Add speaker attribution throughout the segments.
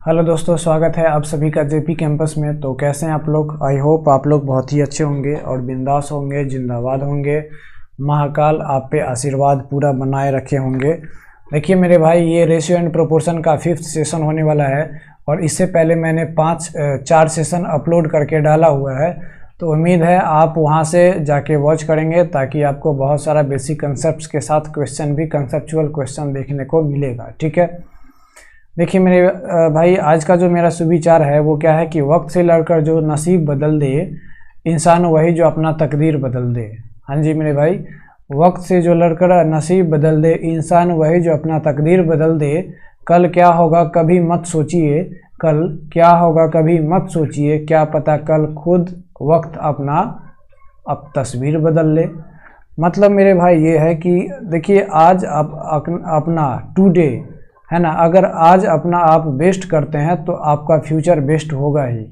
Speaker 1: Hello दोस्तों, स्वागत है आप सभी का जेपी कैंपस में। तो कैसे हैं आप लोग? आई होप आप लोग बहुत ही अच्छे होंगे और बिंदास होंगे, जिंदाबाद होंगे। महाकाल आप पे आशीर्वाद पूरा बनाए रखे होंगे। देखिए मेरे भाई, ये रेशियो एंड प्रोपोर्शन का 5th सेशन होने वाला है और इससे पहले मैंने 4 सेशन अपलोड करके डाला हुआ है। तो उम्मीद है आप वहां से जाके वॉच करेंगे ताकि आपको बहुत सारा बेसिक कंसेप्ट के साथ क्वेश्चन भी, कंसेप्चुअल क्वेश्चन देखने को मिलेगा। ठीक है, देखिए मेरे भाई, आज का जो मेरा सुविचार है वो क्या है कि वक्त से लड़कर जो नसीब बदल दे, इंसान वही जो अपना तकदीर बदल दे। हाँ जी मेरे भाई, वक्त से जो लड़कर नसीब बदल दे, इंसान वही जो अपना तकदीर बदल दे। कल क्या होगा कभी मत सोचिए, कल क्या होगा कभी मत सोचिए, क्या पता कल खुद वक्त अपना अब तस्वीर बदल ले। मतलब मेरे भाई ये है कि देखिए, आज आप अपना टुडे है ना, अगर आज अपना आप बेस्ट करते हैं तो आपका फ्यूचर बेस्ट होगा ही।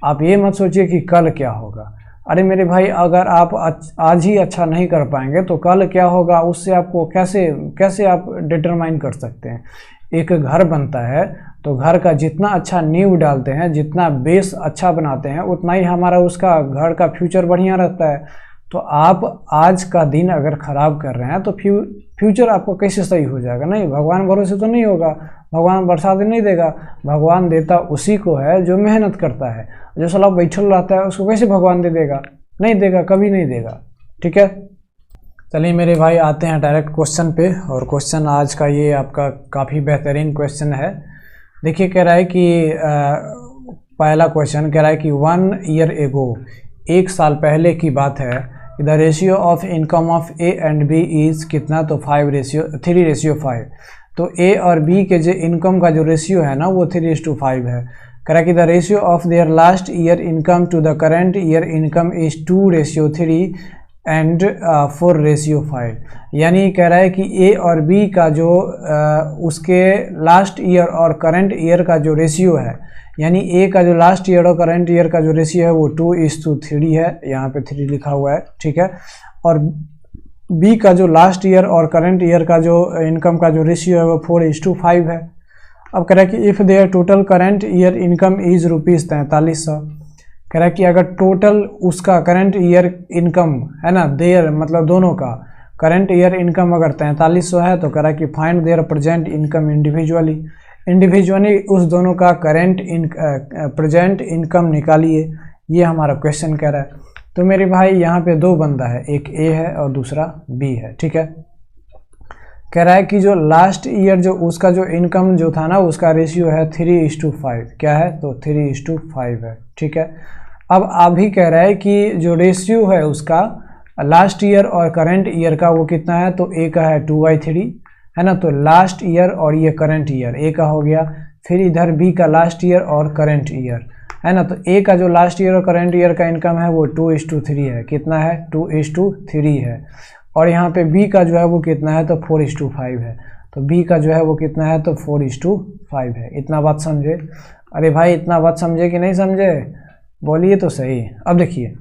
Speaker 1: आप ये मत सोचिए कि कल क्या होगा। अरे मेरे भाई, अगर आप आज ही अच्छा नहीं कर पाएंगे तो कल क्या होगा उससे आपको कैसे आप डिटरमाइन कर सकते हैं। एक घर बनता है तो घर का जितना अच्छा नींव डालते हैं, जितना बेस अच्छा बनाते हैं, उतना ही हमारा उसका घर का फ्यूचर बढ़िया रहता है। तो आप आज का दिन अगर ख़राब कर रहे हैं तो फ्यूचर आपको कैसे सही हो जाएगा? नहीं, भगवान भरोसे तो नहीं होगा। भगवान बरसात नहीं देगा। भगवान देता उसी को है जो मेहनत करता है। जो साला बैठल रहता है उसको कैसे भगवान दे देगा? नहीं देगा, कभी नहीं देगा। ठीक है, चलिए मेरे भाई आते हैं डायरेक्ट क्वेश्चन पे। और क्वेश्चन आज का ये आपका काफ़ी बेहतरीन क्वेश्चन है। देखिए कह रहा है कि पहला क्वेश्चन कह रहा है कि 1 ईयर एगो, 1 साल पहले की बात है, the ratio of income of A and B is कितना? तो 3:5। तो ए और बी के जो इनकम का जो रेशियो है ना वो 3:5 है। कह रहा है कि the ratio of their last year income to the current year income is 2:3 and 4:5। यानी कह रहा है कि ए और बी का जो उसके लास्ट ईयर और करंट ईयर का जो रेशियो है, यानी ए का जो लास्ट ईयर और करंट ईयर का जो रेशियो है वो 2:3 है। यहाँ पे 3 लिखा हुआ है। ठीक है, और बी का जो लास्ट ईयर और करंट ईयर का जो इनकम का जो रेशियो है वो 4:5 है। अब कह रहा है कि if their total current year income is ₹4300। कह रहा है कि अगर टोटल उसका करंट ईयर इनकम है ना, देयर मतलब दोनों का करंट ईयर इनकम अगर 4300 है, तो कह रहा है कि find there present income individually उस दोनों का प्रेजेंट इनकम निकालिए। ये हमारा क्वेश्चन कह रहा है। तो मेरे भाई यहाँ पे 2 बंदा है, एक ए है और दूसरा बी है। ठीक है, कह रहा है कि जो लास्ट ईयर जो उसका जो इनकम जो था ना उसका रेशियो है 3:5। क्या है? तो 3:5 है। ठीक है, अब अभी कह रहा है कि जो रेशियो है उसका लास्ट ईयर और करंट ईयर का वो कितना है? तो ए का है 2/3 है ना। तो लास्ट ईयर और ये करंट ईयर ए का हो गया, फिर इधर बी का लास्ट ईयर और करंट ईयर है ना। तो ए का जो लास्ट ईयर और करंट ईयर का इनकम है वो 2:3 है। कितना है? 2:3 है। और यहाँ पे बी का जो है वो कितना है? तो 4:5 है। तो बी का जो है वो कितना है? तो 4:5 है। इतना बात समझे? अरे भाई, इतना बात समझे कि नहीं समझे? बोलिए तो सही। अब देखिए,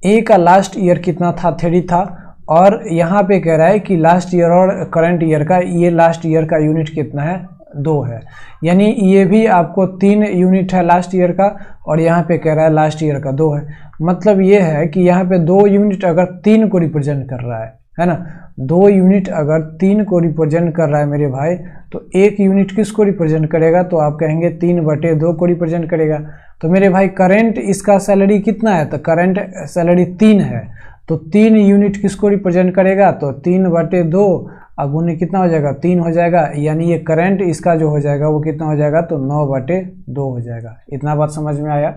Speaker 1: ए का लास्ट ईयर कितना था? 3 था। और यहाँ पे कह रहा है कि लास्ट ईयर और करंट ईयर का, ये लास्ट ईयर का यूनिट कितना है? 2 है। यानी ये भी आपको 3 यूनिट है लास्ट ईयर का, और यहाँ पे कह रहा है लास्ट ईयर का 2 है। मतलब ये है कि यहाँ पे 2 यूनिट अगर 3 को रिप्रेजेंट कर रहा है ना, 2 यूनिट अगर 3 को रिप्रेजेंट कर रहा है मेरे भाई, तो 1 यूनिट किसको रिप्रेजेंट करेगा? तो आप कहेंगे 3/2 को रिप्रेजेंट करेगा। तो मेरे भाई करंट इसका सैलरी कितना है? तो करंट सैलरी 3 है। तो 3 यूनिट किसको रिप्रेजेंट करेगा? तो 3/2 अगुने कितना हो जाएगा? 3 हो जाएगा। यानी ये करंट इसका जो हो जाएगा वो कितना हो जाएगा? तो 9/2 हो जाएगा। इतना बात समझ में आया?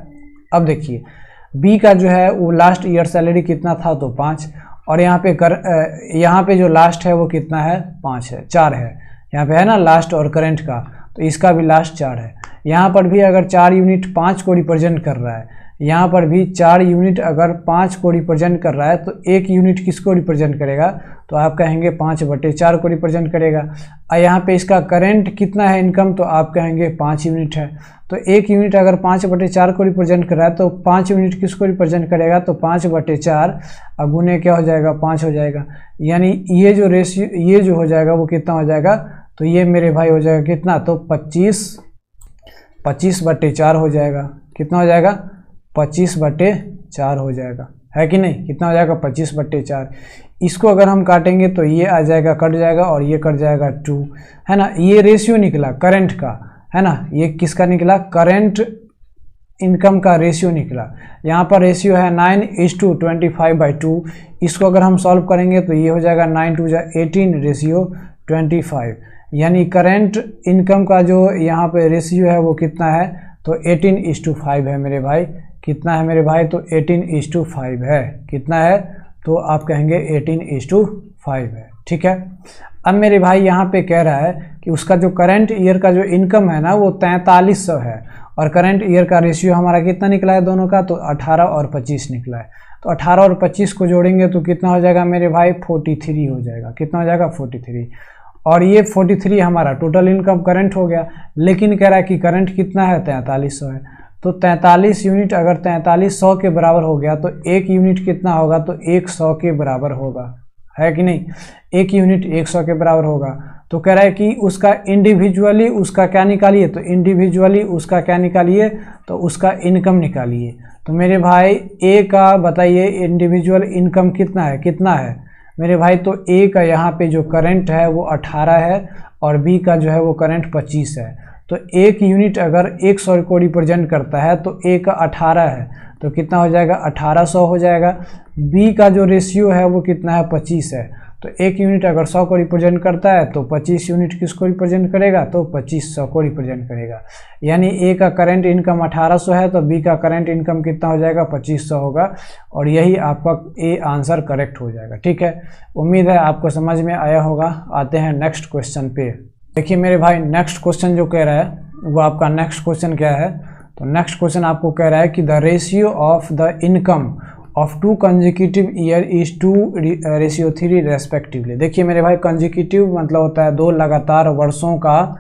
Speaker 1: अब देखिए, बी का जो है वो लास्ट ईयर सैलरी कितना था? तो 5। और यहाँ पे जो लास्ट है वो कितना है? 4 है। यहाँ पे है ना लास्ट और करंट का, तो इसका भी लास्ट 4 है। यहाँ पर भी अगर 4 यूनिट 5 को रिप्रेजेंट कर रहा है, यहाँ पर भी 4 यूनिट अगर 5 को रिप्रेजेंट कर रहा है, तो 1 यूनिट किसको रिप्रेजेंट करेगा? तो आप कहेंगे 5/4 को रिप्रेजेंट करेगा। और यहाँ पे इसका करंट कितना है इनकम? तो आप कहेंगे 5 यूनिट है। तो 1 यूनिट अगर 5/4 को रिप्रेजेंट कर रहा है, तो 5 यूनिट किसको रिप्रेजेंट करेगा? तो 5/4 गुने क्या हो जाएगा? 5 हो जाएगा। यानी ये जो रेशियो, ये जो हो जाएगा वो कितना हो जाएगा? तो ये मेरे भाई हो जाएगा कितना? तो 25 25/4 हो जाएगा। कितना हो जाएगा? 25/4 हो जाएगा, है कि नहीं? कितना हो जाएगा? 25/4। इसको अगर हम काटेंगे तो ये आ जाएगा, कट जाएगा, और ये कट जाएगा 2, है ना। ये रेशियो निकला करंट का, है ना। ये किसका निकला? करंट इनकम का रेशियो निकला। यहाँ पर रेशियो है 9:25/2। इसको अगर हम सॉल्व करेंगे तो ये हो जाएगा 9 2 18 रेशियो 25, यानी करंट इनकम का जो यहाँ पे रेशियो है वो कितना है? तो 18:5 है मेरे भाई। कितना है मेरे भाई? तो 18:5 है। कितना है? तो आप कहेंगे 18:5 है, ठीक है। अब मेरे भाई यहाँ पे कह रहा है कि उसका जो करंट ईयर का जो इनकम है ना वो 4300 है, और करंट ईयर का रेशियो हमारा कितना निकला है दोनों का? तो 18 और 25 निकला है। तो 18 और 25 को जोड़ेंगे तो कितना हो जाएगा मेरे भाई? 43 हो जाएगा। कितना हो जाएगा? 43। और ये 43 हमारा टोटल इनकम करंट हो गया, लेकिन कह रहा है कि करंट कितना है? 4300 है। तो 43 यूनिट अगर 4300 के बराबर हो गया तो 1 यूनिट कितना होगा? तो 100 के बराबर होगा, है कि नहीं? 1 यूनिट 100 के बराबर होगा। तो कह रहा है कि उसका इंडिविजुअली उसका क्या निकालिए? तो इंडिविजुअली उसका क्या निकालिए? तो उसका इनकम निकालिए। तो मेरे भाई ए का बताइए इंडिविजुअल इनकम कितना है? कितना है मेरे भाई? तो ए का यहाँ पे जो करंट है वो 18 है, और बी का जो है वो करंट 25 है। तो 1 यूनिट अगर 100 को रिप्रेजेंट करता है तो ए का 18 है, तो कितना हो जाएगा? 1800 हो जाएगा। बी का जो रेशियो है वो कितना है? 25 है। तो 1 यूनिट अगर 100 को रिप्रेजेंट करता है तो 25 यूनिट किसको रिप्रेजेंट करेगा? तो 2500 को रिप्रेजेंट करेगा। यानी ए का करंट इनकम 1800 है, तो बी का करंट इनकम कितना हो जाएगा? 2500 होगा, और यही आपका ए आंसर करेक्ट हो जाएगा, ठीक है। उम्मीद है आपको समझ में आया होगा। आते हैं नेक्स्ट क्वेश्चन पे। देखिए मेरे भाई नेक्स्ट क्वेश्चन जो कह रहा है वो आपका नेक्स्ट क्वेश्चन क्या है? तो नेक्स्ट क्वेश्चन आपको कह रहा है कि the ratio of the income of 2 consecutive year is 2:3 respectively. देखिए मेरे भाई कंजिक्यूटिव मतलब होता है 2 लगातार वर्षों का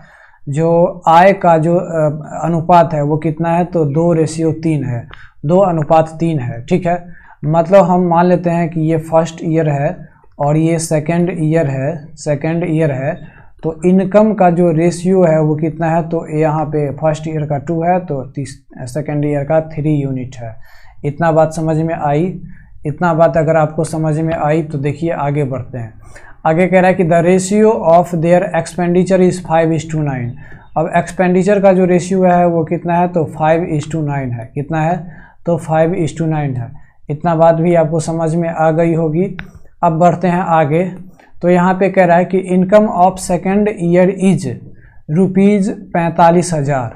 Speaker 1: जो आय का जो अनुपात है वो कितना है? तो 2:3 है, 2:3 है, ठीक है। मतलब हम मान लेते हैं कि ये फर्स्ट ईयर है और ये सेकेंड ईयर है, तो इनकम का जो रेशियो है वो कितना है? तो यहाँ पे फर्स्ट ईयर का 2 है, तो सेकेंड ईयर का 3 यूनिट है। इतना बात समझ में आई? इतना बात अगर आपको समझ में आई तो देखिए आगे बढ़ते हैं। आगे कह रहा है कि the ratio of there expenditure is 5:9। अब एक्सपेंडिचर का जो रेशियो है वो कितना है? तो 5:9 है। कितना है? तो 5:9 है। इतना बात भी आपको समझ में आ गई होगी। अब बढ़ते हैं आगे। तो यहाँ पे कह रहा है कि income of second year is ₹45,000।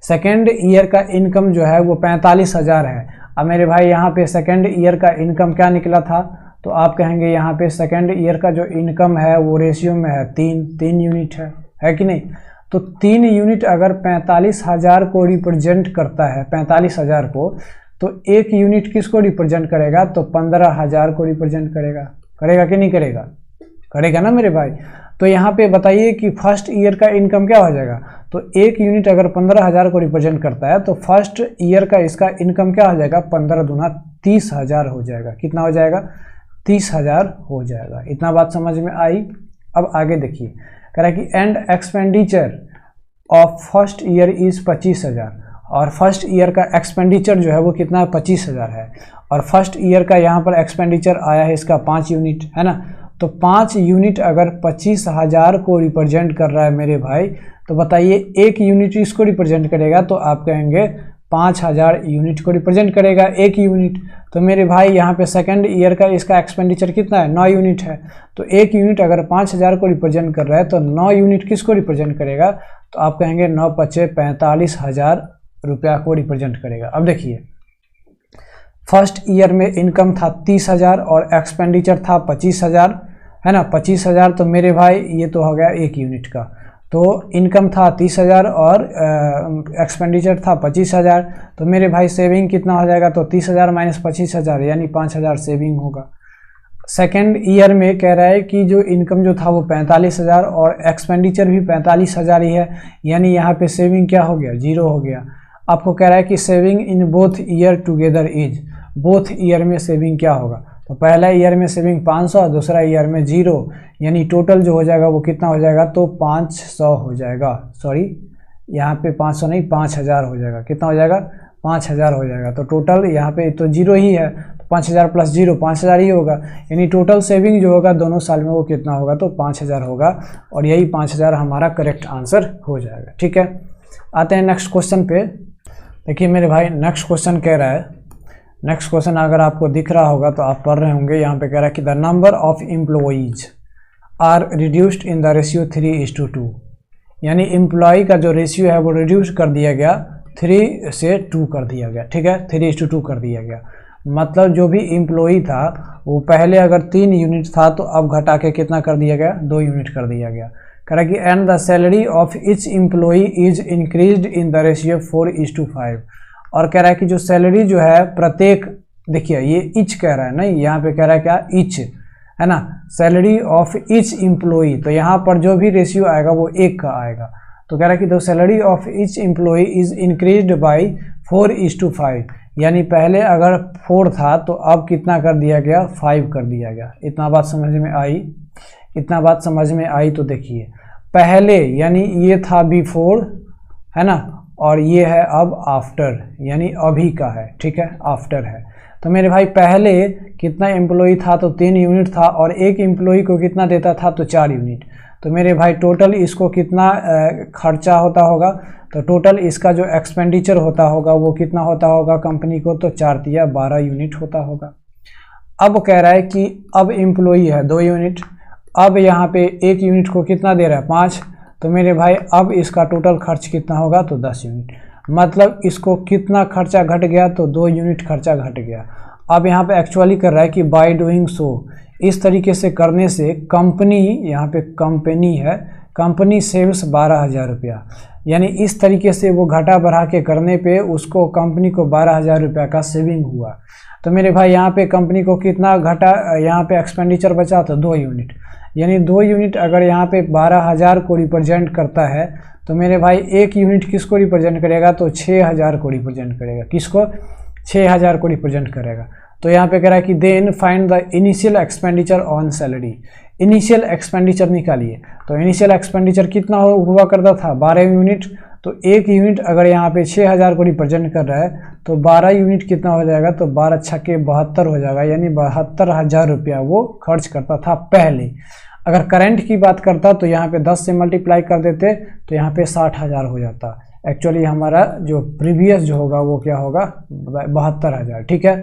Speaker 1: Second year का इनकम जो है वो 45,000 है। अब मेरे भाई यहाँ पे सेकेंड ईयर का इनकम क्या निकला था? तो आप कहेंगे यहाँ पे सेकेंड ईयर का जो इनकम है वो रेशियो में है 3 यूनिट है कि नहीं? तो 3 यूनिट अगर 45,000 को रिप्रेजेंट करता है, 45,000 को, तो 1 यूनिट किसको रिप्रेजेंट करेगा? तो 15,000 को रिप्रेजेंट करेगा। करेगा कि नहीं करेगा? करेगा ना मेरे भाई। तो यहाँ पे बताइए कि फर्स्ट ईयर का इनकम क्या हो जाएगा? तो 1 यूनिट अगर 15,000 को रिप्रेजेंट करता है तो फर्स्ट ईयर का इसका इनकम क्या हो जाएगा? 15 दूना 30,000 हो जाएगा। कितना हो जाएगा? 30,000 हो जाएगा। इतना बात समझ में आई? अब आगे देखिए, कह रहा है कि and expenditure of first year is 25,000, और फर्स्ट ईयर का एक्सपेंडिचर जो है वो कितना है? 25,000 है। और फर्स्ट ईयर का यहाँ पर एक्सपेंडिचर आया है इसका 5 यूनिट, है ना। तो 5 यूनिट अगर 25,000 को रिप्रेजेंट कर रहा है मेरे भाई, तो बताइए 1 यूनिट इसको रिप्रेजेंट करेगा, तो आप कहेंगे 5,000 यूनिट को रिप्रेजेंट करेगा 1 यूनिट। तो मेरे भाई यहाँ पे सेकंड ईयर का इसका एक्सपेंडिचर कितना है? 9 यूनिट है। तो 1 यूनिट अगर 5,000 को रिप्रेजेंट कर रहा है तो 9 यूनिट किसको रिप्रेजेंट करेगा? तो आप कहेंगे 9 पचे 45,000 रुपया को रिप्रेजेंट करेगा। अब देखिए फर्स्ट ईयर में इनकम था 30,000 और एक्सपेंडिचर था 25,000, है ना। 25,000 तो मेरे भाई ये तो हो गया 1 यूनिट का। तो इनकम था 30,000 और एक्सपेंडिचर था 25,000, तो मेरे भाई सेविंग कितना हो जाएगा? तो 30,000 माइनस 25,000 यानी 5,000 सेविंग होगा। सेकेंड ईयर में कह रहा है कि जो इनकम जो था वो 45,000 और एक्सपेंडिचर भी 45,000 ही है, यानी यहाँ पे सेविंग क्या हो गया? 0 हो गया। आपको कह रहा है कि saving in both year together is, both year में सेविंग क्या होगा? तो पहला ईयर में सेविंग 500, दूसरा ईयर में 0, यानी टोटल जो हो जाएगा वो कितना हो जाएगा? तो 500 हो जाएगा। सॉरी यहाँ पे 500 नहीं 5000 हो जाएगा। कितना हो जाएगा? 5000 हो जाएगा। तो टोटल यहाँ पे तो जीरो ही है, तो 5000 प्लस जीरो 5000 ही होगा, यानी टोटल सेविंग जो होगा दोनों साल में वो कितना होगा? तो 5000 होगा, और यही 5000 हमारा करेक्ट आंसर हो जाएगा। ठीक है, आते हैं नेक्स्ट क्वेश्चन पे। देखिए मेरे भाई, नेक्स्ट क्वेश्चन कह रहा है, नेक्स्ट क्वेश्चन अगर आपको दिख रहा होगा तो आप पढ़ रहे होंगे। यहाँ पे कह रहा है कि the number of employees are reduced in the ratio 3:2, यानी एम्प्लॉय का जो रेशियो है वो रिड्यूस कर दिया गया, 3 से 2 कर दिया गया। ठीक है, 3:2 कर दिया गया। मतलब जो भी एम्प्लॉय था वो पहले अगर 3 यूनिट था तो अब घटा के कितना कर दिया गया? 2 यूनिट कर दिया गया। कह रहा है कि and the salary of each employ is increased in the ratio 4:5, और कह रहा है कि जो सैलरी जो है प्रत्येक, देखिए ये ईच कह रहा है, नहीं यहाँ पे कह रहा है क्या? ईच, है ना, सैलरी ऑफ ईच एम्प्लॉय, तो यहाँ पर जो भी रेशियो आएगा वो 1 का आएगा। तो कह रहा है कि the salary of each employ is increased by 4:5, यानी पहले अगर 4 था तो अब कितना कर दिया गया? 5 कर दिया गया। इतना बात समझ में आई? इतना बात समझ में आई? तो देखिए पहले यानी ये था बिफोर, है ना, और ये है अब आफ्टर, यानी अभी का है। ठीक है, आफ्टर है। तो मेरे भाई पहले कितना एम्प्लॉय था? तो 3 यूनिट था, और एक एम्प्लॉय को कितना देता था? तो 4 यूनिट। तो मेरे भाई टोटल इसको कितना खर्चा होता होगा? तो टोटल इसका जो एक्सपेंडिचर होता होगा वो कितना होता होगा कंपनी को? तो 4 या 12 यूनिट होता होगा। अब कह रहा है कि अब एम्प्लॉय है 2 यूनिट, अब यहाँ पे 1 यूनिट को कितना दे रहा है? 5। तो मेरे भाई अब इसका टोटल खर्च कितना होगा? तो 10 यूनिट। मतलब इसको कितना खर्चा घट गया? तो 2 यूनिट खर्चा घट गया। अब यहाँ पे एक्चुअली कर रहा है कि बाय डूइंग सो, इस तरीके से करने से कंपनी, यहाँ पे कंपनी है, कंपनी सेव्स 12000 रुपया, यानी इस तरीके से वो घटा बढ़ा के करने पे उसको कंपनी को 12000 रुपया का सेविंग हुआ। तो मेरे भाई यहाँ पे कंपनी को कितना घटा, यहाँ पे एक्सपेंडिचर बचा? तो 2 यूनिट, यानी 2 यूनिट अगर यहाँ पे 12000 को रिप्रेजेंट करता है तो मेरे भाई 1 यूनिट किसको रिप्रेजेंट करेगा? तो 6000 को रिप्रेजेंट करेगा। किसको? 6000 को रिप्रेजेंट करेगा। तो यहाँ पे कह रहा है कि then find the initial expenditure on salary, initial expenditure निकालिए। तो इनिशियल एक्सपेंडिचर कितना हुआ करता था? 12 यूनिट। तो 1 यूनिट अगर यहाँ पे 6000 को रिप्रेजेंट कर रहा है तो 12 यूनिट कितना हो जाएगा? तो 12 छक्के 72 हो जाएगा, यानी 72000 रुपया वो खर्च करता था पहले। अगर करंट की बात करता तो यहाँ पे 10 से मल्टीप्लाई कर देते तो यहाँ पे 60000 हो जाता। एक्चुअली हमारा जो प्रीवियस जो होगा वो क्या होगा? 72000। ठीक है,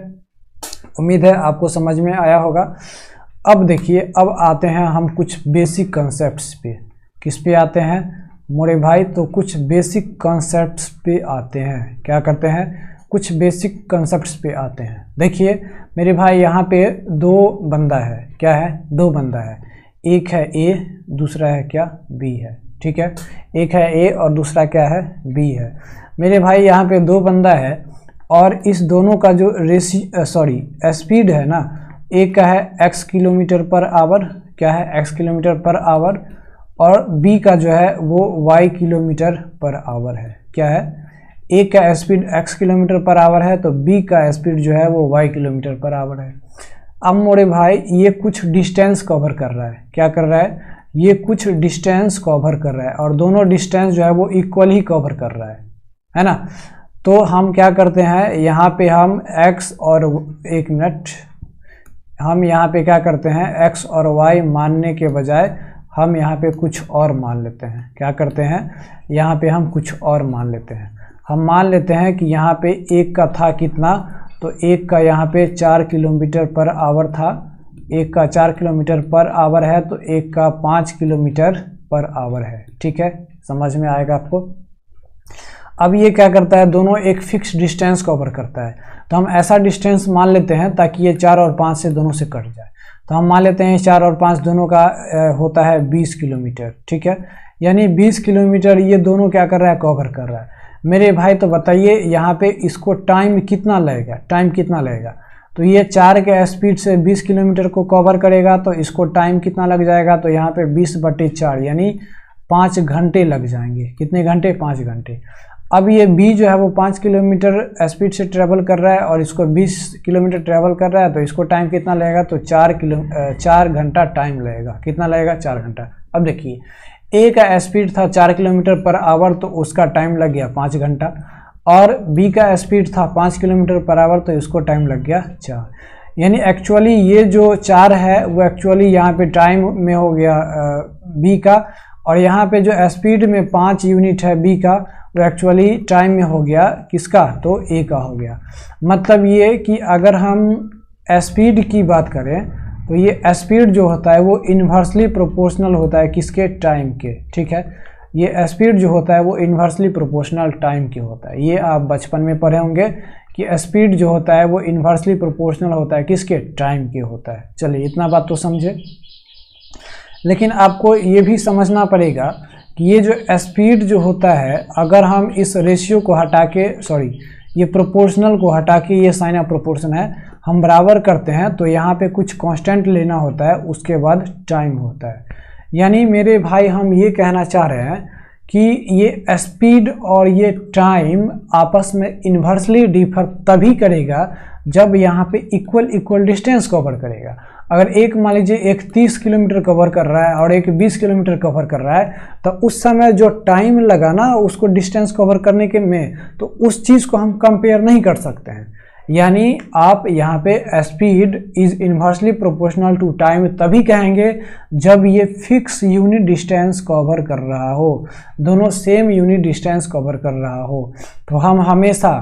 Speaker 1: उम्मीद है आपको समझ में आया होगा। अब देखिए, अब आते हैं हम कुछ बेसिक कॉन्सेप्ट्स पे। किस पे आते हैं मोरे भाई? तो कुछ बेसिक कॉन्सेप्ट्स पे आते हैं। क्या करते हैं? कुछ बेसिक कॉन्सेप्ट्स पे आते हैं। देखिए मेरे भाई, यहाँ पे 2 बंदा है। क्या है? 2 बंदा है, एक है ए, दूसरा है क्या? बी है। ठीक है, एक है ए और दूसरा क्या है? बी है। मेरे भाई यहाँ पे 2 बंदा है, और इस दोनों का जो स्पीड है ना, एक का है x किलोमीटर पर आवर, क्या है? x किलोमीटर पर आवर, और b का जो है वो y किलोमीटर पर आवर है। क्या है? एक का speed x kilometre per hour है, तो b का स्पीड जो है वो y किलोमीटर पर आवर है। अब मोरे भाई ये कुछ डिस्टेंस कवर कर रहा है। क्या कर रहा है? ये कुछ डिस्टेंस कवर कर रहा है, और दोनों डिस्टेंस जो है वो इक्वल ही कवर कर रहा है ना। तो हम क्या करते हैं, यहाँ पे हम x और 1 मिनट, हम यहाँ पे क्या करते हैं, x और y मानने के बजाय हम यहाँ पे कुछ और मान लेते हैं। क्या करते हैं? यहाँ पे हम कुछ और मान लेते हैं। हम मान लेते हैं कि यहाँ पे एक का था कितना, तो एक का यहाँ पे 4 किलोमीटर पर आवर था, एक का 4 किलोमीटर पर आवर है, तो एक का 5 किलोमीटर पर आवर है। ठीक है, समझ में आएगा आपको। अब ये क्या करता है, दोनों एक फिक्स डिस्टेंस कवर करता है, तो हम ऐसा डिस्टेंस मान लेते हैं ताकि ये 4 और 5 से दोनों से कट जाए। तो हम मान लेते हैं 4 और 5 दोनों का होता है 20 किलोमीटर। ठीक है, यानी 20 किलोमीटर ये दोनों क्या कर रहा है, कवर कर रहा है। मेरे भाई तो बताइए यहाँ पे इसको टाइम कितना लगेगा, टाइम कितना लगेगा? तो ये 4 के स्पीड से 20 किलोमीटर को कवर करेगा, तो इसको टाइम कितना लग जाएगा, तो यहाँ पे 20/4 यानी 5 घंटे लग जाएंगे। कितने घंटे? 5 घंटे। अब ये बी जो है वो 5 किलोमीटर स्पीड से ट्रेवल कर रहा है और इसको 20 किलोमीटर ट्रेवल कर रहा है, तो इसको टाइम कितना लगेगा, तो 4 घंटा टाइम लगेगा। कितना लगेगा? 4 घंटा। अब देखिए ए का स्पीड था 4 किलोमीटर पर आवर, तो उसका टाइम लग गया 5 घंटा, और बी का स्पीड था 5 किलोमीटर पर आवर, तो इसको टाइम लग गया 4। यानी एक्चुअली ये जो 4 है वो एक्चुअली यहाँ पे टाइम में हो गया बी का, और यहाँ पे जो स्पीड में 5 यूनिट है बी का, वो एक्चुअली टाइम में हो गया किसका, तो ए का हो गया। मतलब ये कि अगर हम स्पीड की बात करें तो ये स्पीड जो होता है वो इन्वर्सली प्रोपोर्शनल होता है किसके, टाइम के। ठीक है, ये स्पीड जो होता है वो इन्वर्सली प्रोपोर्शनल टाइम के होता है। ये आप बचपन में पढ़े होंगे कि स्पीड जो होता है वो इन्वर्सली प्रोपोर्शनल होता है किसके, टाइम के होता है। चलिए इतना बात तो समझे। लेकिन आपको ये भी समझना पड़ेगा कि ये जो स्पीड जो होता है, अगर हम इस रेशियो को हटा के, सॉरी ये प्रोपोर्शनल को हटा के, ये साइन ऑफ प्रोपोर्शन है, हम बराबर करते हैं तो यहाँ पे कुछ कांस्टेंट लेना होता है, उसके बाद टाइम होता है। यानी मेरे भाई हम ये कहना चाह रहे हैं कि ये स्पीड और ये टाइम आपस में इन्वर्सली डिफर तभी करेगा जब यहाँ पे इक्वल डिस्टेंस कवर करेगा। अगर एक मान लीजिए एक 30 किलोमीटर कवर कर रहा है और एक 20 किलोमीटर कवर कर रहा है, तो उस समय जो टाइम लगा ना उसको डिस्टेंस कवर करने के में, तो उस चीज़ को हम कंपेयर नहीं कर सकते हैं। यानी आप यहाँ पे speed is inversely proportional to time तभी कहेंगे जब ये फिक्स यूनिट डिस्टेंस कवर कर रहा हो, दोनों सेम यूनिट डिस्टेंस कवर कर रहा हो। तो हम हमेशा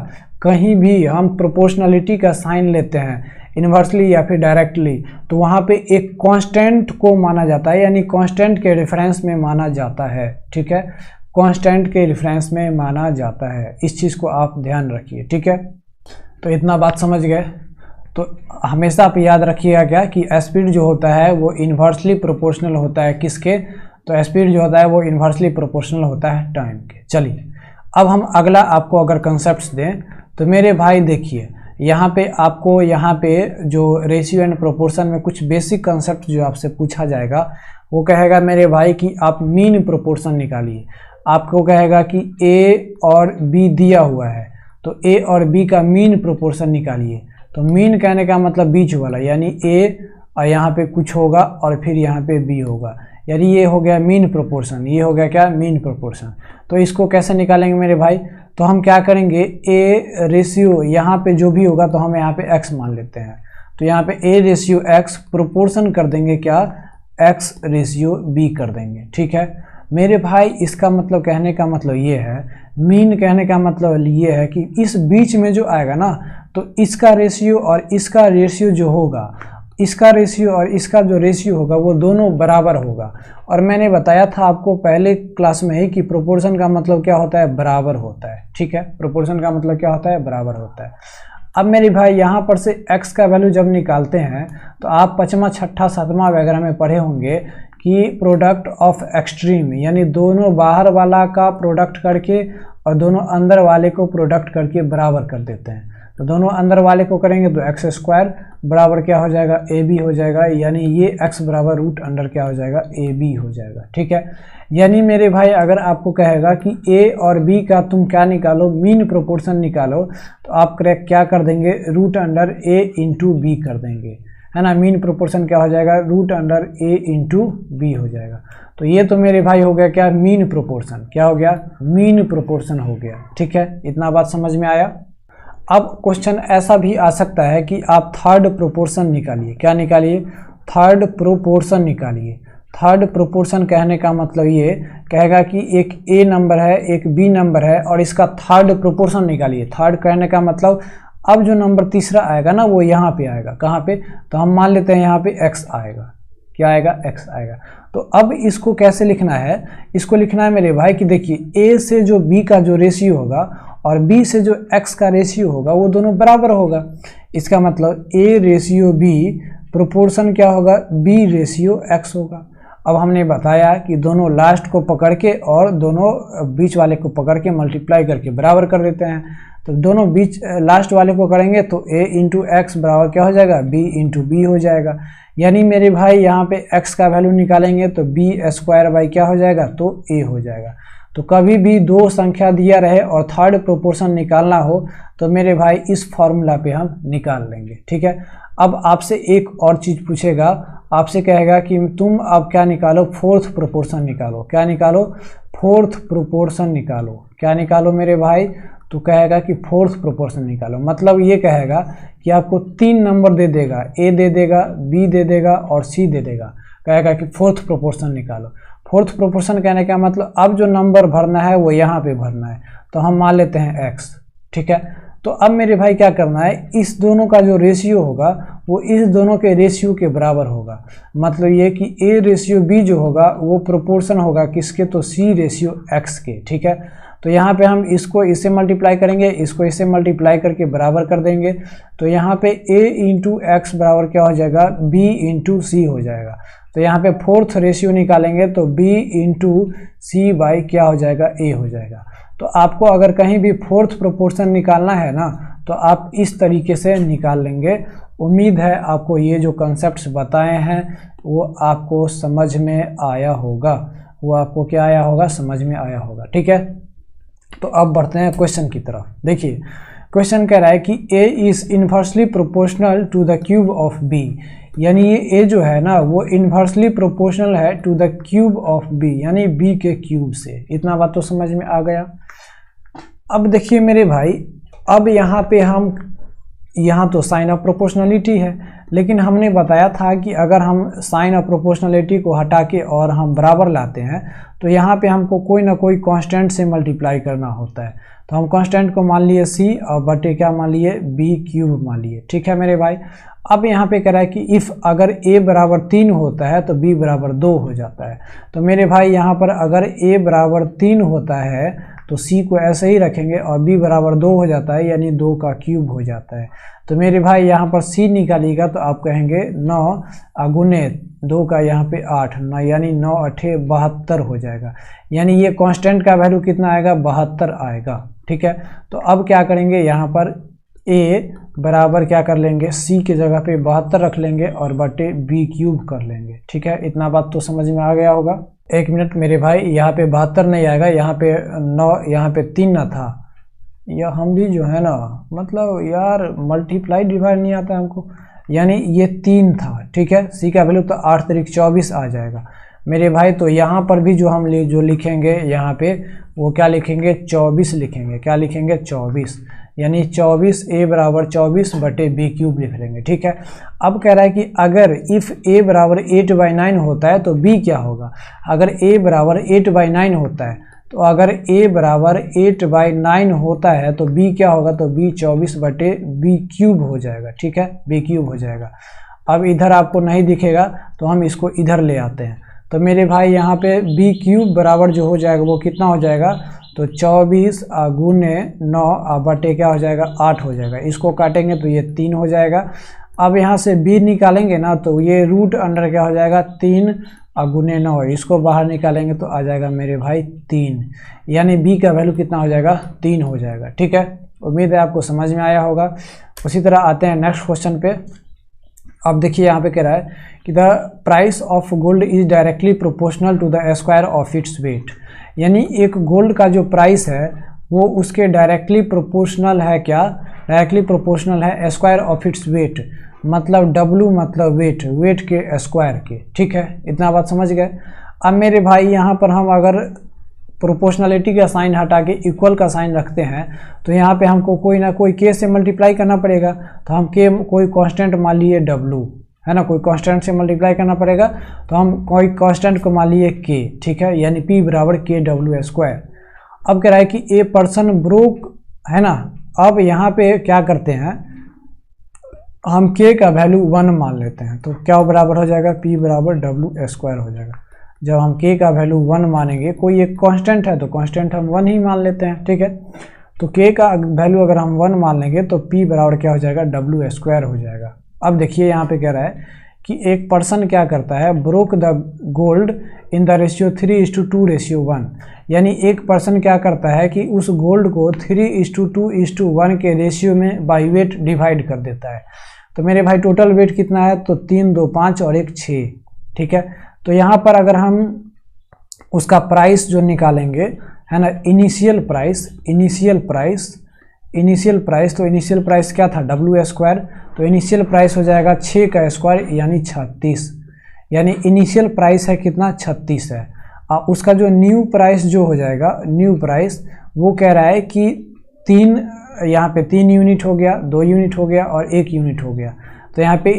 Speaker 1: कहीं भी हम प्रोपोर्शनलिटी का साइन लेते हैं, इन्वर्सली या फिर डायरेक्टली, तो वहाँ पे एक कांस्टेंट को माना जाता है, यानी कांस्टेंट के रेफरेंस में माना जाता है। ठीक है, कांस्टेंट के रेफरेंस में माना जाता है। इस चीज़ को आप ध्यान रखिए। ठीक है, तो इतना बात समझ गए। तो हमेशा आप याद रखिएगा क्या कि स्पीड जो होता है वो इन्वर्सली प्रोपोर्शनल होता है किसके, तो स्पीड जो होता है वो इन्वर्सली प्रोपोर्शनल होता है टाइम के। चलिए अब हम अगला आपको अगर कंसेप्ट दें तो मेरे भाई देखिए, यहाँ पे आपको यहाँ पे जो रेशियो एंड प्रोपोर्शन में कुछ बेसिक कंसेप्ट जो आपसे पूछा जाएगा, वो कहेगा मेरे भाई कि आप मीन प्रोपोर्शन निकालिए। आपको कहेगा कि ए और बी दिया हुआ है, तो ए और बी का मीन प्रोपोर्शन निकालिए। तो मीन कहने का मतलब बीच वाला, यानी ए और यहाँ पे कुछ होगा और फिर यहाँ पे बी होगा, यानी ये हो गया मीन प्रोपोर्शन। ये हो गया क्या, मीन प्रोपोर्शन। तो इसको कैसे निकालेंगे मेरे भाई, तो हम क्या करेंगे, ए रेशियो यहाँ पे जो भी होगा तो हम यहाँ पे x मान लेते हैं। तो यहाँ पे ए रेशियो x प्रोपोर्शन कर देंगे क्या, x रेशियो b कर देंगे। ठीक है मेरे भाई, इसका मतलब कहने का मतलब ये है, मीन कहने का मतलब ये है कि इस बीच में जो आएगा ना, तो इसका रेशियो और इसका रेशियो जो होगा, इसका रेशियो और इसका जो रेशियो होगा वो दोनों बराबर होगा। और मैंने बताया था आपको पहले क्लास में ही कि प्रोपोर्शन का मतलब क्या होता है, बराबर होता है। ठीक है, प्रोपोर्शन का मतलब क्या होता है, बराबर होता है। अब मेरे भाई यहाँ पर से x का वैल्यू जब निकालते हैं तो आप 5वां 6ठा 7वां वगैरह में पढ़े होंगे कि प्रोडक्ट ऑफ एक्सट्रीम, यानी दोनों बाहर वाला का प्रोडक्ट करके और दोनों अंदर वाले को प्रोडक्ट करके बराबर कर देते हैं। तो दोनों अंदर वाले को करेंगे तो एक्स स्क्वायर बराबर क्या हो जाएगा, ए बी हो जाएगा, यानी ये x बराबर रूट अंडर क्या हो जाएगा, ए बी हो जाएगा। ठीक है, यानी मेरे भाई अगर आपको कहेगा कि a और b का तुम क्या निकालो, मीन प्रोपोर्शन निकालो, तो आप क्या कर देंगे, root under a into B कर देंगे, है ना। मीन प्रोपोर्शन क्या हो जाएगा, root under a into B हो जाएगा। तो ये तो मेरे भाई हो गया क्या, मीन प्रोपोर्शन। क्या हो गया, मीन प्रोपोर्शन हो गया। ठीक है, इतना बात समझ में आया। अब क्वेश्चन ऐसा भी आ सकता है कि आप थर्ड प्रोपोर्शन निकालिए। क्या निकालिए, थर्ड प्रोपोर्शन निकालिए। थर्ड प्रोपोर्शन कहने का मतलब ये कहेगा कि एक ए नंबर है, एक बी नंबर है, और इसका थर्ड प्रोपोर्शन निकालिए। थर्ड कहने का मतलब अब जो नंबर तीसरा आएगा ना वो यहाँ पे आएगा। कहाँ पे, तो हम मान लेते हैं यहाँ पे x आएगा। क्या आएगा, x आएगा। तो अब इसको कैसे लिखना है, इसको लिखना है मेरे भाई कि देखिए a से जो b का जो रेशियो होगा और b से जो x का रेशियो होगा वो दोनों बराबर होगा। इसका मतलब a रेशियो b प्रोपोर्शन क्या होगा, b रेशियो x होगा। अब हमने बताया कि दोनों लास्ट को पकड़ के और दोनों बीच वाले को पकड़ के मल्टीप्लाई करके बराबर कर देते हैं। तो दोनों बीच लास्ट वाले को करेंगे तो a इंटू एक्स बराबर क्या हो जाएगा, b इंटू बी हो जाएगा। यानी मेरे भाई यहाँ पे x का वैल्यू निकालेंगे तो b स्क्वायर बाई क्या हो जाएगा, तो a हो जाएगा। तो कभी भी दो संख्या दिया रहे और थर्ड प्रोपोर्शन निकालना हो तो मेरे भाई इस फॉर्मूला पे हम निकाल लेंगे। ठीक है, अब आपसे एक और चीज़ पूछेगा, आपसे कहेगा कि तुम अब क्या निकालो, फोर्थ प्रोपोर्शन निकालो। क्या निकालो, फोर्थ प्रोपोर्शन निकालो। क्या निकालो मेरे भाई, तो कहेगा कि फोर्थ प्रोपोर्शन निकालो। मतलब ये कहेगा कि आपको 3 नंबर दे देगा, ए दे देगा, बी दे देगा और सी दे देगा। कहेगा कि फोर्थ प्रोपोर्शन निकालो। फोर्थ प्रोपोर्शन कहने का मतलब अब जो नंबर भरना है वो यहाँ पे भरना है, तो हम मान लेते हैं x। ठीक है, तो अब मेरे भाई क्या करना है, इस दोनों का जो रेशियो होगा वो इस दोनों के रेशियो के बराबर होगा। मतलब ये कि a रेशियो b जो होगा वो प्रोपोर्शन होगा किसके, तो c रेशियो x के। ठीक है, तो यहाँ पे हम इसको इससे मल्टीप्लाई करेंगे, इसको इससे मल्टीप्लाई करके बराबर कर देंगे। तो यहाँ पे a इंटू एक्स बराबर क्या हो जाएगा, b इंटू सी हो जाएगा। तो यहाँ पे फोर्थ रेशियो निकालेंगे तो b इंटू सी बाई क्या हो जाएगा, a हो जाएगा। तो आपको अगर कहीं भी फोर्थ प्रोपोर्शन निकालना है ना, तो आप इस तरीके से निकाल लेंगे। उम्मीद है आपको ये जो कॉन्सेप्ट्स बताए हैं वो आपको समझ में आया होगा, वो आपको क्या आया होगा, समझ में आया होगा। ठीक है, तो अब बढ़ते हैं क्वेश्चन की तरफ। देखिए क्वेश्चन कह रहा है कि a is inversely proportional to the cube of b, यानी ये a जो है ना वो इन्वर्सली प्रोपोर्शनल है to the cube of b, यानी b के क्यूब से। इतना बात तो समझ में आ गया। अब देखिए मेरे भाई, अब यहाँ पे हम, यहाँ तो साइन ऑफ प्रोपोर्शनलिटी है, लेकिन हमने बताया था कि अगर हम साइन ऑफ प्रोपोर्शनलिटी को हटा के और हम बराबर लाते हैं तो यहाँ पे हमको कोई ना कोई कांस्टेंट से मल्टीप्लाई करना होता है। तो हम कांस्टेंट को मान लिए c और बटे क्या मान लिए, b क्यूब मान लिए। ठीक है मेरे भाई, अब यहाँ पे कह रहा है कि इफ़ अगर a बराबर 3 होता है तो b बराबर 2 हो जाता है। तो मेरे भाई यहाँ पर अगर a बराबर 3 होता है तो c को ऐसे ही रखेंगे और b बराबर 2 हो जाता है, यानी 2 का क्यूब हो जाता है। तो मेरे भाई यहाँ पर c निकालिएगा तो आप कहेंगे 9 गुने 2 का यहाँ पे 8, 9 यानी 9 अठे 72 हो जाएगा। यानी ये कांस्टेंट का वैल्यू कितना आएगा, 72 आएगा। ठीक है, तो अब क्या करेंगे, यहाँ पर a बराबर क्या कर लेंगे, c की जगह पे 72 रख लेंगे और बटे b क्यूब कर लेंगे। ठीक है, इतना बात तो समझ में आ गया होगा। एक मिनट मेरे भाई, यहाँ पे 72 नहीं आएगा, यहाँ पे 9, यहाँ पे 3 ना था, या हम भी जो है ना, मतलब यार मल्टीप्लाई डिवाइड नहीं आता हमको, यानी ये 3 था। ठीक है, c का वैल्यू तो 8 तारीख 24 आ जाएगा मेरे भाई। तो यहाँ पर भी जो हम जो लिखेंगे यहाँ पे वो क्या लिखेंगे, 24 लिखेंगे। क्या लिखेंगे, 24, यानी 24 a बराबर 24 बटे b क्यूब लिख लेंगे। ठीक है, अब कह रहा है कि अगर इफ़ a बराबर 8/9 होता है तो b क्या होगा। अगर a बराबर 8/9 होता है तो अगर a बराबर 8/9 होता है तो b क्या होगा, तो b 24 बटे b क्यूब हो जाएगा। ठीक है, b क्यूब हो जाएगा। अब इधर आपको नहीं दिखेगा तो हम इसको इधर ले आते हैं। तो मेरे भाई यहाँ पे b क्यूब बराबर जो हो जाएगा वो कितना हो जाएगा, तो 24 गुने 9 बटे क्या हो जाएगा, 8 हो जाएगा। इसको काटेंगे तो ये 3 हो जाएगा। अब यहाँ से b निकालेंगे ना तो ये रूट अंडर क्या हो जाएगा, 3 गुने 9, इसको बाहर निकालेंगे तो आ जाएगा मेरे भाई 3, यानी b का वैल्यू कितना हो जाएगा, 3 हो जाएगा। ठीक है, उम्मीद है आपको समझ में आया होगा। उसी तरह आते हैं नेक्स्ट क्वेश्चन पे। अब देखिए यहाँ पे कह रहा है कि the price of gold is directly proportional to the square of its weight, यानी एक गोल्ड का जो प्राइस है वो उसके डायरेक्टली प्रोपोर्शनल है। क्या, डायरेक्टली प्रोपोर्शनल है स्क्वायर ऑफ इट्स वेट, मतलब W मतलब वेट, वेट के स्क्वायर के। ठीक है, इतना बात समझ गए। अब मेरे भाई यहाँ पर हम अगर प्रोपोर्शनलिटी का साइन हटा के इक्वल का साइन रखते हैं तो यहाँ पे हमको कोई ना कोई k से मल्टीप्लाई करना पड़ेगा। तो हम k कोई कांस्टेंट मान लिए W है ना, कोई कांस्टेंट से मल्टीप्लाई करना पड़ेगा, तो हम कोई कांस्टेंट को मान लिए k। ठीक है, यानी p बराबर KW स्क्वायर। अब कह रहा है कि ए पर्सन ब्रोक है ना। अब यहाँ पे क्या करते हैं, हम k का वैल्यू 1 मान लेते हैं, तो क्या बराबर हो जाएगा, p बराबर W स्क्वायर हो जाएगा। जब हम k का वैल्यू 1 मानेंगे, कोई एक कांस्टेंट है तो कांस्टेंट हम 1 ही मान लेते हैं। ठीक है, तो k का वैल्यू अगर हम 1 मान लेंगे तो p बराबर क्या हो जाएगा, W स्क्वायर हो जाएगा। अब देखिए यहाँ पे कह रहा है कि एक पर्सन क्या करता है, broke the gold in the ratio 3:2:1, यानी एक पर्सन क्या करता है कि उस गोल्ड को 3:2:1 के रेशियो में बाई वेट डिवाइड कर देता है। तो मेरे भाई टोटल वेट कितना है, तो 3, 2, 5 और 1, 6। ठीक है, तो यहाँ पर अगर हम उसका प्राइस जो निकालेंगे है ना, इनिशियल प्राइस, तो इनिशियल प्राइस क्या था, W स्क्वायर। तो इनिशियल प्राइस हो जाएगा 6 का स्क्वायर यानी 36। यानी इनिशियल प्राइस है कितना 36 है। उसका जो न्यू प्राइस जो हो जाएगा, न्यू प्राइस वो कह रहा है कि 3, यहाँ पे 3 यूनिट हो गया, 2 यूनिट हो गया और 1 यूनिट हो गया। तो यहाँ पे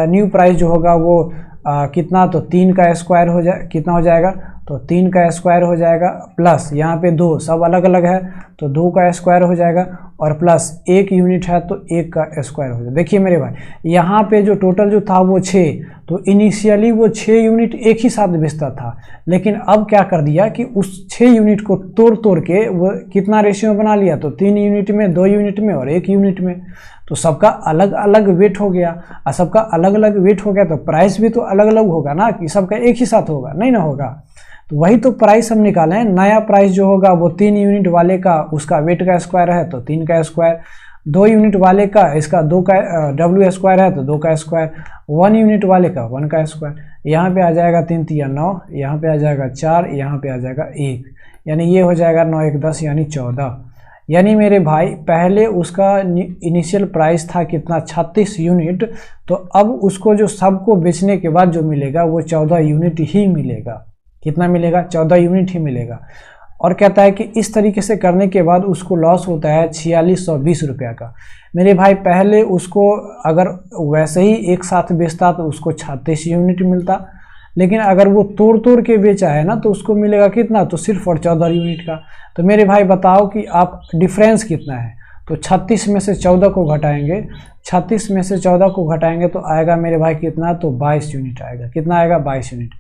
Speaker 1: न्यू प्राइस जो होगा वो कितना, तो 3 का स्क्वायर हो जाए, कितना हो जाएगा, तो 3 का स्क्वायर हो जाएगा, प्लस यहाँ पे 2 सब अलग अलग है तो 2 का स्क्वायर हो जाएगा, और प्लस 1 यूनिट है तो 1 का स्क्वायर हो जाएगा। देखिए मेरे भाई यहाँ पे जो टोटल जो था वो 6, तो इनिशियली वो 6 यूनिट एक ही साथ बेचता था, लेकिन अब क्या कर दिया कि उस 6 यूनिट को तोड़ के वो कितना रेशियो बना लिया, तो 3 यूनिट में, 2 यूनिट में और 1 यूनिट में। तो सबका अलग अलग वेट हो गया, और सबका अलग अलग वेट हो गया तो प्राइस भी तो अलग अलग होगा ना, कि सबका एक ही साथ होगा, नहीं ना होगा। तो वही तो प्राइस हम निकाले हैं। नया प्राइस जो होगा वो 3 यूनिट वाले का, उसका वेट का स्क्वायर है तो 3 का स्क्वायर, 2 यूनिट वाले का इसका 2 का डब्ल्यू स्क्वायर है तो 2 का स्क्वायर, 1 यूनिट वाले का 1 का स्क्वायर। यहाँ पे आ जाएगा 3 3 9, यहाँ पे आ जाएगा 4, यहाँ पे आ जाएगा 1, यानी ये हो जाएगा 9 1 10 यानी 14। यानी मेरे भाई पहले उसका इनिशियल प्राइस था कितना 36 यूनिट, तो अब उसको जो सबको बेचने के बाद जो मिलेगा वो 14 यूनिट ही मिलेगा। कितना मिलेगा, 14 यूनिट ही मिलेगा। और कहता है कि इस तरीके से करने के बाद उसको लॉस होता है 4620 रुपया का। मेरे भाई पहले उसको अगर वैसे ही एक साथ बेचता तो उसको 36 यूनिट मिलता, लेकिन अगर वो तोड़ के बेचा है ना तो उसको मिलेगा कितना, तो सिर्फ और 14 यूनिट का। तो मेरे भाई बताओ कि आप डिफरेंस कितना है, तो 36 में से 14 को घटाएंगे, 36 में से 14 को घटाएंगे तो आएगा मेरे भाई कितना, तो 22 यूनिट आएगा। कितना आएगा, 22 यूनिट।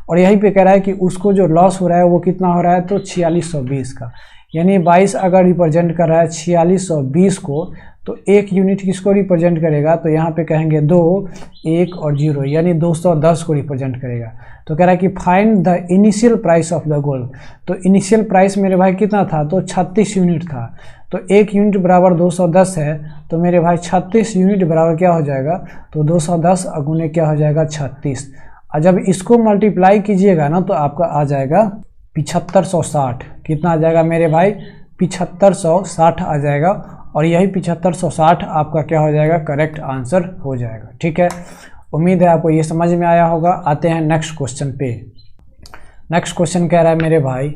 Speaker 1: और यहीं पे कह रहा है कि उसको जो लॉस हो रहा है वो कितना हो रहा है, तो 4620 का। यानी 22 अगर रिप्रेजेंट कर रहा है 4620 को, तो 1 यूनिट किसको रिप्रेजेंट करेगा, तो यहाँ पे कहेंगे 2 1 और 0, यानी 210 को रिप्रेजेंट करेगा। तो कह रहा है कि find the initial price of the gold. तो इनिशियल प्राइस मेरे भाई कितना था, तो 36 यूनिट था। तो 1 यूनिट बराबर 210 है, तो मेरे भाई 36 यूनिट बराबर क्या हो जाएगा, तो 210 अगुने क्या हो जाएगा 36। और जब इसको मल्टीप्लाई कीजिएगा ना तो आपका आ जाएगा 7560। कितना आ जाएगा मेरे भाई, 7560 आ जाएगा। और यही 7560 आपका क्या हो जाएगा, करेक्ट आंसर हो जाएगा। ठीक है, उम्मीद है आपको ये समझ में आया होगा। आते हैं नेक्स्ट क्वेश्चन पे। नेक्स्ट क्वेश्चन कह रहा है मेरे भाई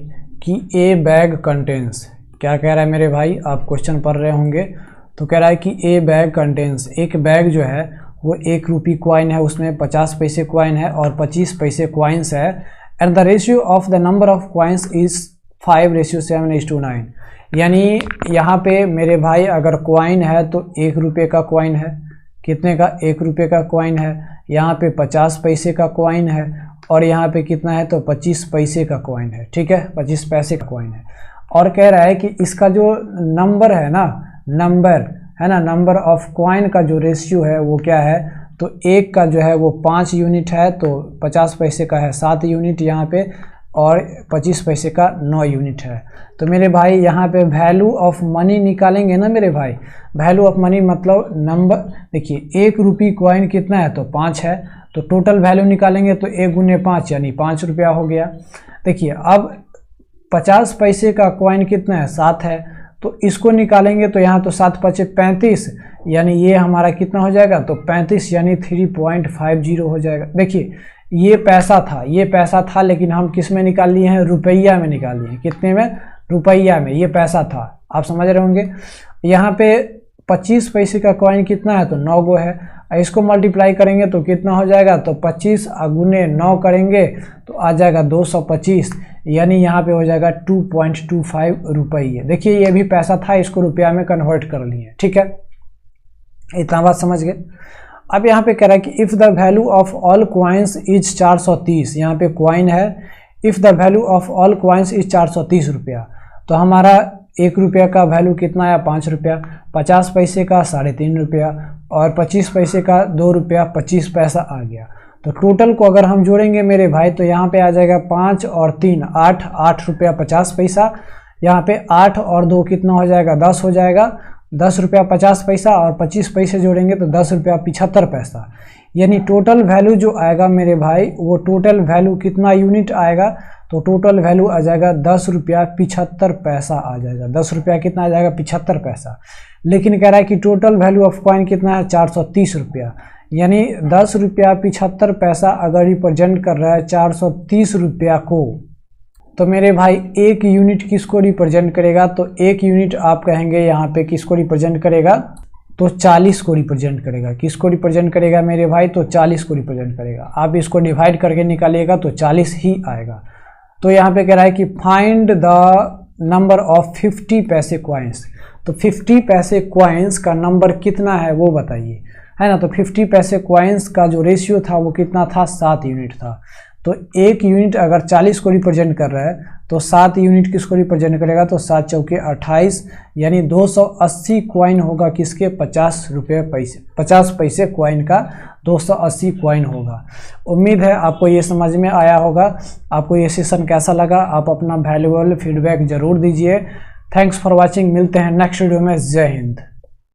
Speaker 1: कि ए बैग कंटेन्स, क्या कह रहा है मेरे भाई, आप क्वेश्चन पढ़ रहे होंगे। तो कह रहा है कि ए बैग कंटेन्स, एक बैग जो है वो 1 रुपये कॉइन है, उसमें 50 पैसे कॉइन है और 25 पैसे कॉइन्स है, and the ratio of the number of coins is 5:7:9। यानी यहाँ पे मेरे भाई अगर कॉइन है तो 1 रुपये का कॉइन है, कितने का, 1 रुपये का कॉइन है। यहाँ पे 50 पैसे का कॉइन है और यहाँ पे कितना है, तो 25 पैसे का कॉइन है। ठीक है, 25 पैसे का कॉइन है। और कह रहा है कि इसका जो नंबर है ना, नंबर है ना, नंबर ऑफ कॉइन का जो रेशियो है वो क्या है, तो 1 का जो है वो 5 यूनिट है, तो 50 पैसे का है 7 यूनिट यहाँ पे, और 25 पैसे का 9 यूनिट है। तो मेरे भाई यहाँ पे वैल्यू ऑफ मनी निकालेंगे ना मेरे भाई, वैल्यू ऑफ मनी मतलब नंबर, देखिए 1 रुपये कॉइन कितना है, तो 5 है, तो टोटल वैल्यू निकालेंगे तो 1 गुने 5 यानी 5 रुपया हो गया। देखिए अब 50 पैसे का कॉइन कितना है, 7 है, तो इसको निकालेंगे तो यहाँ तो 7 5 35, यानी ये हमारा कितना हो जाएगा, तो 35 यानी 3.50 हो जाएगा। देखिए ये पैसा था, ये पैसा था, लेकिन हम किस में निकाल लिए हैं, रुपया में निकाल लिए हैं। कितने में, रुपया में। ये पैसा था, आप समझ रहे होंगे। यहाँ पे 25 पैसे का कॉइन कितना है, तो 9 गो है। इसको मल्टीप्लाई करेंगे तो कितना हो जाएगा, तो 25 गुने 9 करेंगे तो आ जाएगा 225, यानी यहाँ पे हो जाएगा 2.25 रुपये। देखिए ये भी पैसा था, इसको रुपया में कन्वर्ट कर लिए। ठीक है, इतना बात समझ गए। अब यहाँ पे कह रहा है कि if the value of all coins is 430, यहाँ पे कॉइन है, if the value of all coins is 430 रुपया, तो हमारा 1 रुपया का वैल्यू कितना आया, 5 रुपया, 50 पैसे का 3.5 रुपया और 25 पैसे का 2 रुपया 25 पैसा आ गया। तो टोटल को अगर हम जोड़ेंगे मेरे भाई तो यहाँ पे आ जाएगा 5 और 3 8 रुपया 50 पैसा, यहाँ पे 8 और 2 कितना हो जाएगा, 10 हो जाएगा, 10 रुपया 50 पैसा और 25 पैसे जोड़ेंगे तो 10 रुपया 75 पैसा। यानी टोटल वैल्यू जो आएगा मेरे भाई, वो टोटल वैल्यू कितना यूनिट आएगा, तो टोटल वैल्यू आ जाएगा 10 रुपया 75 पैसा आ जाएगा। 10 रुपया कितना आ जाएगा, 75 पैसा। लेकिन कह रहा है कि टोटल वैल्यू ऑफ कॉइन कितना है, 430 रुपया, यानी 10 रुपया 75 पैसा अगर रिप्रेजेंट कर रहा है 430 रुपया को, तो मेरे भाई एक यूनिट किसको रिप्रेजेंट करेगा? तो एक यूनिट आप कहेंगे यहाँ पे किसको रिप्रेजेंट करेगा? तो 40 को रिप्रेजेंट करेगा। किसको रिप्रेजेंट करेगा मेरे भाई? तो 40 को रिप्रेजेंट करेगा। आप इसको डिवाइड करके निकालिएगा तो 40 ही आएगा। तो यहाँ पे कह रहा है कि फाइंड द नंबर ऑफ 50 पैसे क्वाइंस। तो 50 पैसे क्वाइंस का नंबर कितना है वो बताइए, है ना। तो 50 पैसे क्वाइंस का जो रेशियो था वो कितना था? 7 यूनिट था। तो एक यूनिट अगर 40 को रिप्रेजेंट कर रहा है तो 7 यूनिट किसको रिप्रेजेंट करेगा? तो 7 चौके 28, यानी 280 क्वाइन होगा किसके? 50 पैसे क्वाइन का 280 क्वाइन होगा। उम्मीद है आपको ये समझ में आया होगा। आपको ये सेशन कैसा लगा? आप अपना वैल्यूएबल फीडबैक जरूर दीजिए। Thanks for watching. मिलते हैं नेक्स्ट वीडियो में। जय हिंद।